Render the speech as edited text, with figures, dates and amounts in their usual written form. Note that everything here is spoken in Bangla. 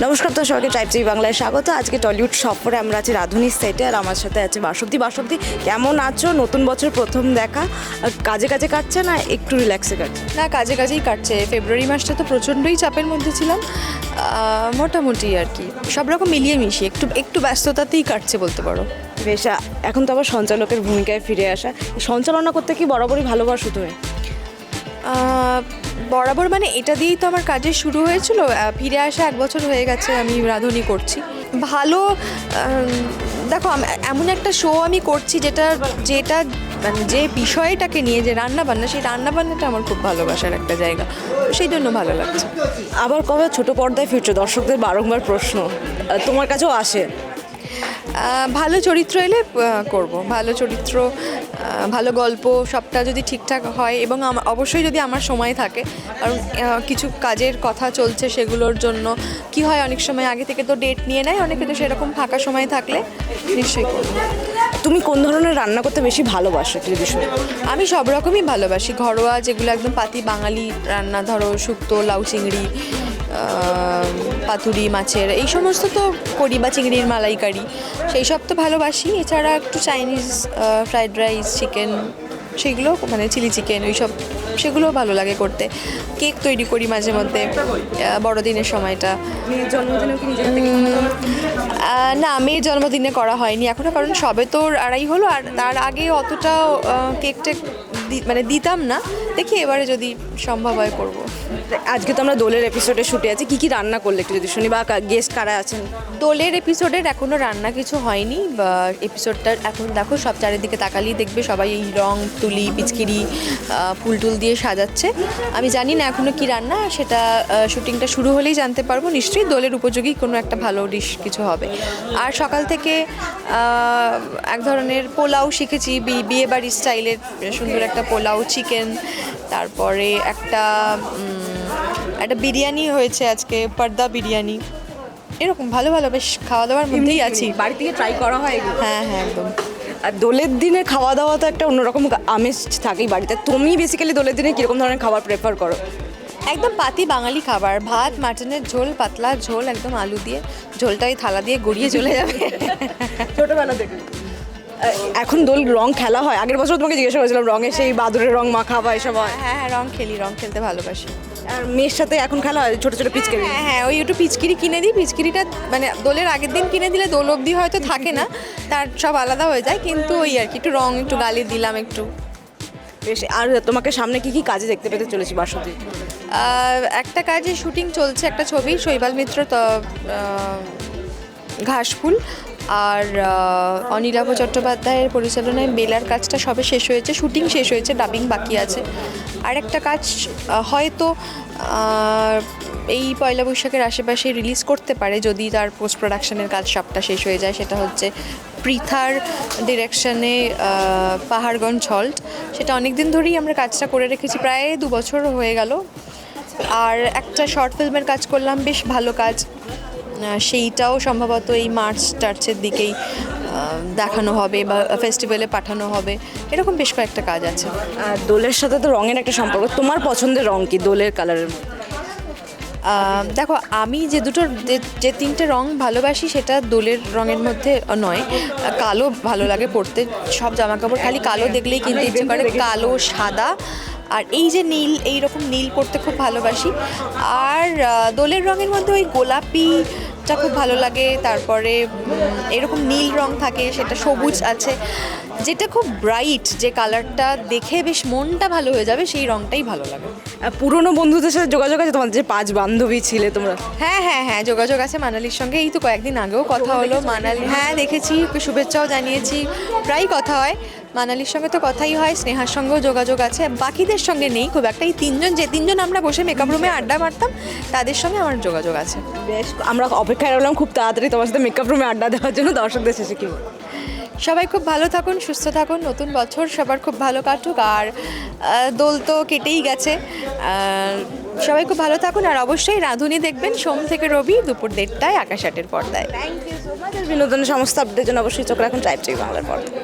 নমস্কার, তো সবাইকে ট্রাইব টিভি বাংলায় স্বাগত। আজকে টলিউড সফরে আমরা আছি রাধুনির সেটে, আর আমার সাথে আছে বাসন্তী। বাসন্তী, কেমন আছো? নতুন বছর প্রথম দেখা, কাজে কাজে কাটছে না একটু রিল্যাক্সে কাটছে? না, কাজে কাজেই কাটছে। ফেব্রুয়ারি মাসটা তো প্রচণ্ডই চাপের মধ্যে ছিলাম, মোটামুটি আর কি সব রকম মিলিয়ে মিশিয়ে একটু একটু ব্যস্ততাতেই কাটছে বলতে পারো। বেশ, এখন তো আবার সঞ্চালকের ভূমিকায় ফিরে আসা। সঞ্চালনা করতে কি বরাবরই ভালোবাসো তুমি? বরাবর মানে এটা দিয়েই তো আমার কাজের শুরু হয়েছিল। ফিরে আসা 1 বছর হয়ে গেছে আমি রাঁধুনি করছি। ভালো, দেখো এমন একটা শো আমি করছি যেটা মানে যে বিষয়টাকে নিয়ে, যে রান্নাবান্না, সেই রান্নাবান্নাটা আমার খুব ভালোবাসার একটা জায়গা, সেই জন্য ভালো লাগছে। আবার কবে ছোট পর্দায় ফিরছো? দর্শকদের বারংবার প্রশ্ন তোমার কাছেও আসে। ভালো চরিত্র এলে করব। ভালো চরিত্র, ভালো গল্প, সবটা যদি ঠিকঠাক হয় এবং অবশ্যই যদি আমার সময় থাকে, কারণ কিছু কাজের কথা চলছে, সেগুলোর জন্য কি হয় অনেক সময় আগে থেকে তো ডেট নিয়ে নেয় অনেকে, তো সেরকম ফাঁকা সময় থাকলে নিশ্চয়ই করব। তুমি কোন ধরনের রান্না করতে বেশি ভালোবাসো টেলিভিশনে? আমি সব রকমই ভালোবাসি। ঘরোয়া যেগুলো একদম পাতি বাঙালি রান্না, ধরো শুক্তো, লাউ চিংড়ি, পাতুরি মাছের, এই সমস্ত তো করি, বা চিংড়ির মালাইকারি, সেই সব তো ভালোবাসি। এছাড়া একটু চাইনিজ, ফ্রাইড রাইস, চিকেন, সেগুলো মানে চিলি চিকেন, ওই সব, সেগুলোও ভালো লাগে করতে। কেক তৈরি করি মাঝে মধ্যে বড়দিনের সময়টা। না, মেয়ের জন্মদিনে করা হয়নি এখনও, কারণ সবে তো 2.5 হলো, আর তার আগে অতটা কেক টেক মানে দিতাম না। দেখি এবারে যদি সম্ভব হয় করবো। আজকে তো আমরা দোলের এপিসোডে শুটে আছি, কি রান্না করলে একটু যদি শুনি, বা গেস্ট কারা আছেন? দোলের এপিসোডের এখনও রান্না কিছু হয়নি, বা এপিসোডটার এখন দেখো সব চারিদিকে তাকালেই দেখবে সবাই এই রং তুলি, পিচকিরি, ফুল টুল দিয়ে সাজাচ্ছে। আমি জানি না এখনও কি রান্না, সেটা শুটিংটা শুরু হলেই জানতে পারবো। নিশ্চয়ই দোলের উপযোগী কোনো একটা ভালো ডিশ কিছু হবে। আর সকাল থেকে এক ধরনের পোলাও শিখেছি, বিয়ে বাড়ির স্টাইলের সুন্দর একটা পোলাও, চিকেন, তারপরে একটা বিরিয়ানি হয়েছে আজকে, পর্দা বিরিয়ানি। এরকম ভালো ভালো বেশ খাওয়া দাওয়ার মধ্যেই আছি। বাড়ি থেকে ট্রাই করা হয়? হ্যাঁ হ্যাঁ, একদম। আর দোলের দিনে খাওয়া দাওয়া তো একটা অন্যরকম আমেজ থাকেই বাড়িতে। তুমি বেসিক্যালি দোলের দিনে কীরকম ধরনের খাবার প্রেফার করো? একদম পাতি বাঙালি খাবার, ভাত, মাটনের ঝোল, পাতলা ঝোল, একদম আলু দিয়ে, ঝোলটা ওই থালা দিয়ে গড়িয়ে চলে যাবে। ছোটোবেলা থেকে এখন দোল রং খেলা হয়? আগের বছর তোমাকে জিজ্ঞাসা করেছিলাম, রঙে সেই বাদুরের রং মাখা বা এসব হয়? হ্যাঁ হ্যাঁ, রং খেলি, রং খেলতে ভালোবাসি। আর মেয়ের সাথে এখন খেলা হয় ছোটো ছোটো পিচকারি? হ্যাঁ হ্যাঁ, ওই একটু পিচকিরি কিনে দিই। পিচকিরিটা মানে দোলের আগের দিন কিনে দিলে দোল অবধি হয়তো থাকে না, তার সব আলাদা হয়ে যায়, কিন্তু ওই আর কি একটু রং একটু গালি দিলাম একটু। বেশ, আর তোমাকে সামনে কি কাজে দেখতে পেতে চলেছি বাসন্তী? একটা কাজে শুটিং চলছে, একটা ছবি, শৈবাল মিত্র ঘাসফুল, আর অনিলাভ চট্টোপাধ্যায়ের পরিচালনায় বেলার কাজটা সবে শেষ হয়েছে, শুটিং শেষ হয়েছে, ডাবিং বাকি আছে। আর একটা কাজ হয়তো এই পয়লা বৈশাখের আশেপাশে রিলিজ করতে পারে, যদি তার পোস্ট প্রোডাকশনের কাজ সবটা শেষ হয়ে যায়। সেটা হচ্ছে পৃথার ডিরেকশনে পাহাড়গঞ্জ হল্ট। সেটা অনেক দিন ধরেই আমরা কাজটা করে রেখেছি, প্রায় 2 বছর হয়ে গেল। আর একটা শর্ট ফিল্মের কাজ করলাম, বেশ ভালো কাজ, সেইটাও সম্ভবত এই মার্চ টার্চের দিকেই দেখানো হবে বা ফেস্টিভ্যালে পাঠানো হবে। এরকম বেশ কয়েকটা কাজ আছে। আর দোলের সাথে তো রঙের একটা সম্পর্ক। তোমার পছন্দের রং কি দোলের কালারের? দেখো, আমি যে 3টে রং ভালোবাসি, সেটা দোলের রঙের মধ্যে নয়। কালো ভালো লাগে পরতে, সব জামাকাপড় খালি কালো দেখলেই কিনতে ইচ্ছে করে। কালো, সাদা, আর এই যে নীল, এইরকম নীল পরতে খুব ভালোবাসি। আর দোলের রঙের মধ্যে ওই গোলাপিটা খুব ভালো লাগে। তারপরে এরকম নীল রং থাকে, সেটা সবুজ আছে, যেটা খুব ব্রাইট, যে কালারটা দেখে বেশ মনটা ভালো হয়ে যাবে, সেই রংটাই ভালো লাগে। পুরনো বন্ধুদের সাথে যোগাযোগ আছে তোমার? যে 5 বান্ধবী ছিলে তোমরা? হ্যাঁ হ্যাঁ হ্যাঁ, যোগাযোগ আছে মানালির সঙ্গে। এই তো কয়েকদিন আগেও কথা হলো। মানালি, হ্যাঁ দেখেছি, শুভেচ্ছাও জানিয়েছি, প্রায় কথা হয়। মানালির সঙ্গে তো কথাই হয়, স্নেহার সঙ্গেও যোগাযোগ আছে, বাকিদের সঙ্গে নেই খুব একটা। এই 3জন আমরা বসে মেকআপ রুমে আড্ডা মারতাম, তাদের সঙ্গে আমার যোগাযোগ আছে। বেশ, আমরা অপেক্ষায় রইলাম খুব তাড়াতাড়ি তোমার সাথে মেকআপ রুমে আড্ডা দেওয়ার জন্য। দর্শকদের শেষে কি? সবাই খুব ভালো থাকুন, সুস্থ থাকুন, নতুন বছর সবার খুব ভালো কাটুক। আর দোল তো কেটেই গেছে, সবাই খুব ভালো থাকুন। আর অবশ্যই রাঁধুনি দেখবেন সোম থেকে রবি দুপুর 1:30টায় আকাশ 8-এর পর্দায়। Thank you so much. বিনোদনের সমস্ত আপডেটের জন্য অবশ্যই চোখ রাখুন ট্রাইব টিভি বাংলার পর্দায়।